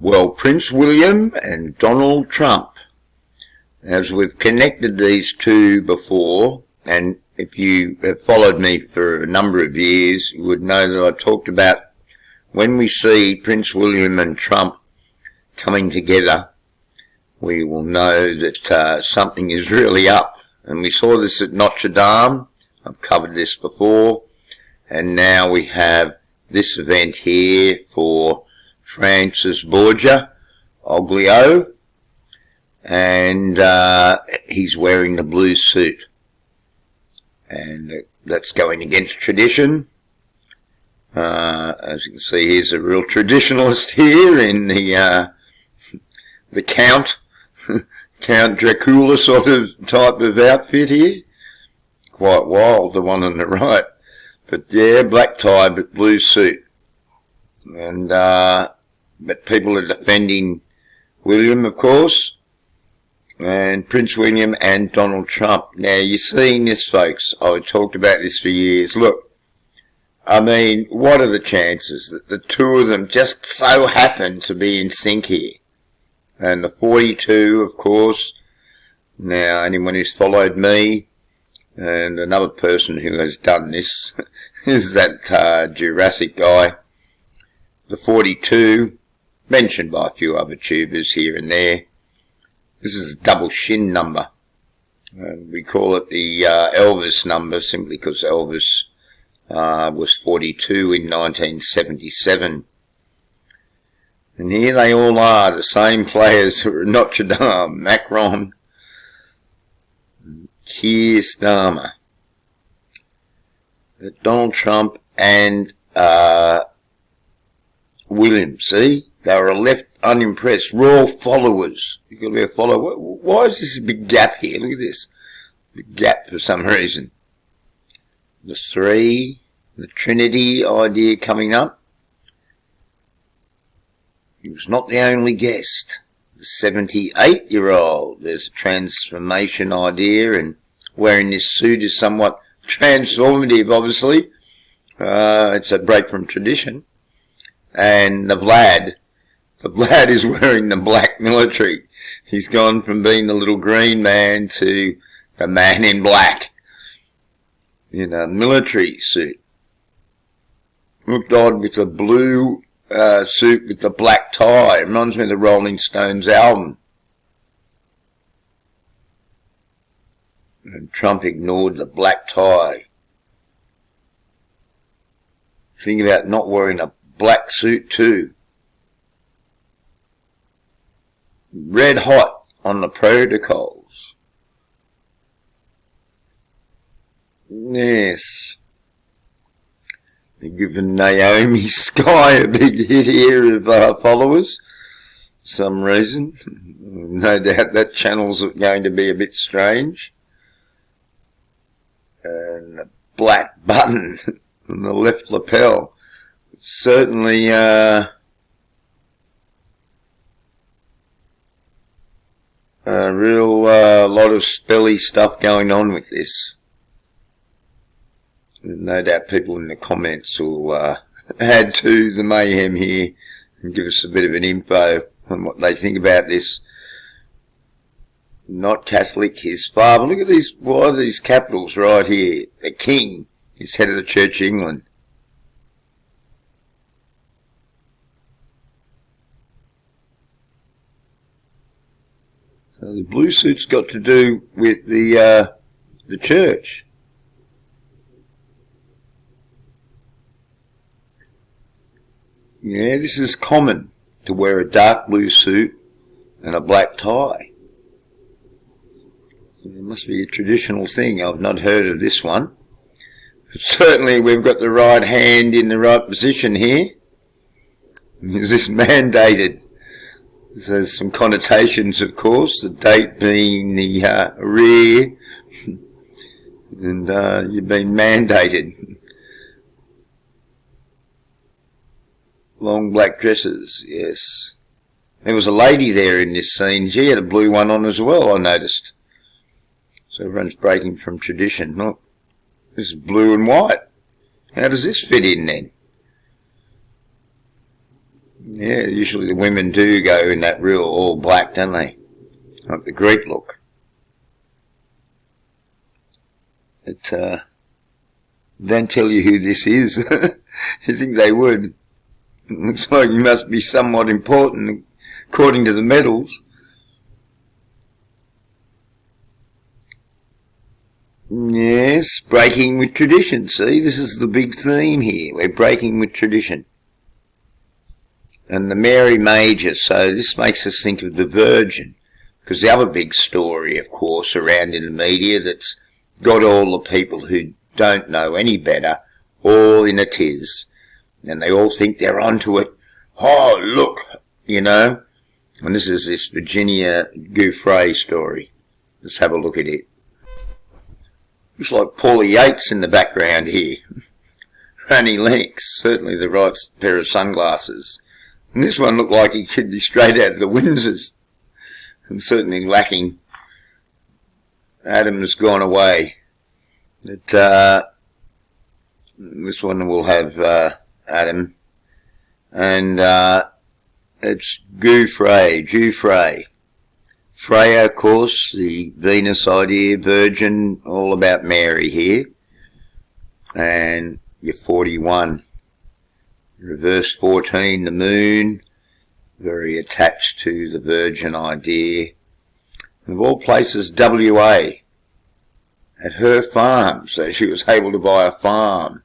Well, Prince William and Donald Trump, as we've connected these two before, and if you have followed me for a number of years, you would know that I talked about when we see Prince William and Trump coming together, we will know that something is really up. And we saw this at Notre Dame. I've covered this before. And now we have this event here for Francis Borgia Oglio, and he's wearing the blue suit, and that's going against tradition. As you can see, he's a real traditionalist here in the Count Dracula sort of type of outfit here. Quite wild, the one on the right. But yeah, black tie but blue suit. And but people are defending William, of course, and Prince William and Donald Trump. Now, you're seeing this, folks. I've talked about this for years. Look, I mean, what are the chances that the two of them just so happen to be in sync here? And the 42, of course. Now, anyone who's followed me, and another person who has done this is that Jurassic guy. The 42, mentioned by a few other tubers here and there. This is a double shin number. We call it the Elvis number simply because Elvis was 42 in 1977. And here they all are, the same players who are at Notre Dame, Macron, Keir Starmer, Donald Trump and William. See, they were left unimpressed. Royal followers. You've got to be a follower. Why is this a big gap here? Look at this. Big gap for some reason. The three, the Trinity idea coming up. He was not the only guest. The 78-year-old. There's a transformation idea, and wearing this suit is somewhat transformative, obviously. It's a break from tradition. And the Vlad is wearing the black military. He's gone from being the little green man to the man in black in a military suit. Looked odd with the blue suit with the black tie. It reminds me of the Rolling Stones album. And Trump ignored the black tie. Think about not wearing a black suit too. Red hot on the protocols. Yes. They've given Naomi Sky a big hit here of followers for some reason. No doubt that channel's going to be a bit strange. And the black button on the left lapel. Certainly a real lot of spelly stuff going on with this. No doubt people in the comments will add to the mayhem here and give us a bit of an info on what they think about this. Not Catholic, his father. Look at these, why are these capitals right here? The King is head of the Church of England. So the blue suit's got to do with the church. Yeah, this is common to wear a dark blue suit and a black tie. It must be a traditional thing. I've not heard of this one. But certainly we've got the right hand in the right position here. Is this mandated? There's some connotations, of course, the date being the rear, and you've been mandated. Long black dresses, yes. There was a lady there in this scene. She had a blue one on as well, I noticed. So everyone's breaking from tradition. Look, this is blue and white. How does this fit in then? Yeah, usually the women do go in that real all black, don't they? Like the Greek look. But, don't tell you who this is. You think they would. It looks like you must be somewhat important according to the medals. Yes, breaking with tradition. See, this is the big theme here. We're breaking with tradition. And the Mary Major, so this makes us think of the Virgin. Because the other big story, of course, around in the media that's got all the people who don't know any better all in a tiz. And they all think they're onto it. Oh, look, you know. And this is this Virginia Giuffre story. Let's have a look at it. Looks like Paulie Yates in the background here. Ronnie Lennox, certainly the right pair of sunglasses. And this one looked like he could be straight out of the Windsors. And certainly lacking. Adam's gone away. But, this one will have Adam. And it's Giuffre. Freya, of course, the Venus idea, Virgin, all about Mary here. And you're 41. Reverse 14, the moon, very attached to the Virgin idea. And of all places, WA, at her farm, so she was able to buy a farm.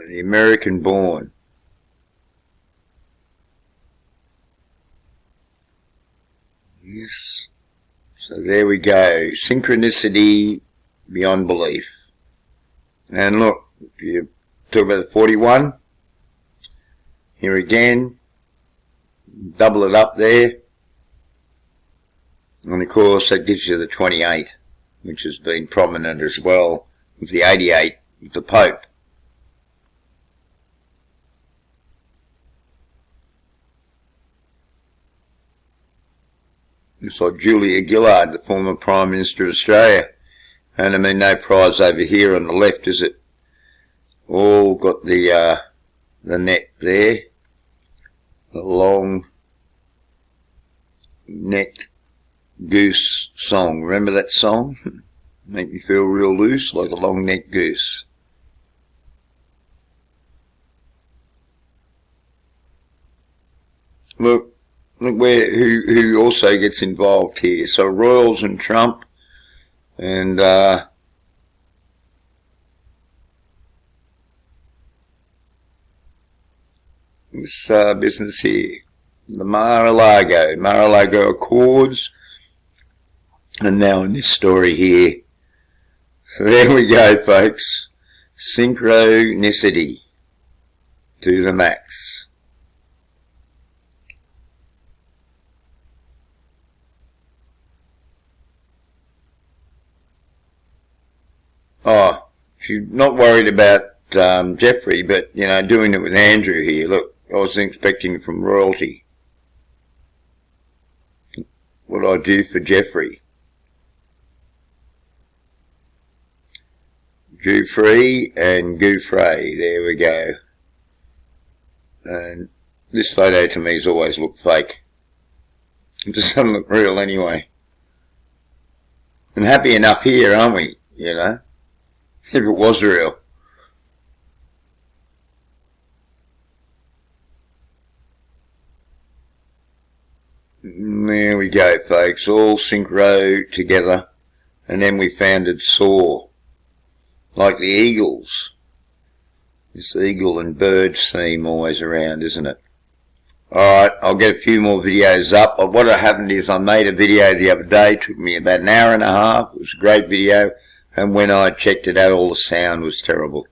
The American born. Yes. So there we go. Synchronicity beyond belief. And look, if you talk about the 41, here again, double it up there. And of course that gives you the 28, which has been prominent as well, with the 88 with the Pope. It's like Julia Gillard, the former Prime Minister of Australia. And I mean, no prize over here on the left, is it? All got the neck there. The long necked goose song. Remember that song? Make me feel real loose, like a long necked goose. Look where who also gets involved here. So Royals and Trump, and this business here, the Mar-a-Lago Accords, and now in this story here. So there we go, folks. Synchronicity to the max. Oh, she's not worried about Jeffrey, but, you know, doing it with Andrew here. Look, I was expecting it from royalty. What I do for Jeffrey. Giuffre and Giuffre, there we go. And this photo to me has always looked fake. It just doesn't look real anyway. And happy enough here, aren't we? You know? If it was real. There we go, folks. All synchro together. And then we founded SOAR. Like the Eagles. This eagle and bird theme always around, isn't it? Alright, I'll get a few more videos up. What happened is I made a video the other day. It took me about an hour and a half. It was a great video. And when I checked it out, all the sound was terrible.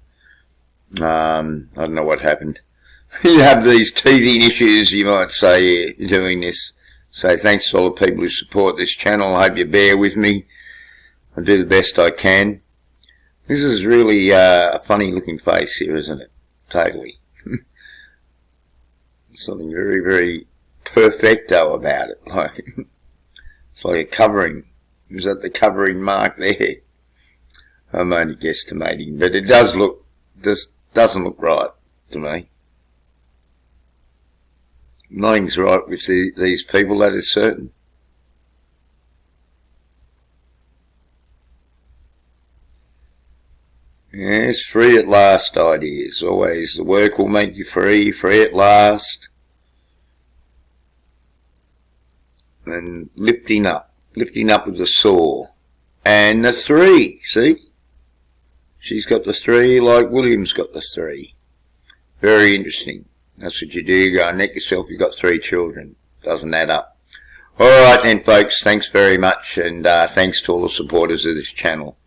I don't know what happened. You have these teething issues, you might say, doing this. So thanks to all the people who support this channel. I hope you bear with me. I'll do the best I can. This is really a funny looking face here, isn't it? Totally. Something very, very perfecto about it. Like, it's like a covering. Is that the covering mark there? I'm only guesstimating, but it doesn't look right to me. Nothing's right with these people, that is certain. Yes, free at last ideas. Always the work will make you free, free at last. And lifting up with the saw. And the 3, see? She's got the 3 like William's got the 3. Very interesting. That's what you do. You go and neck yourself. You've got 3 children. Doesn't add up. Alright then, folks. Thanks very much. And thanks to all the supporters of this channel.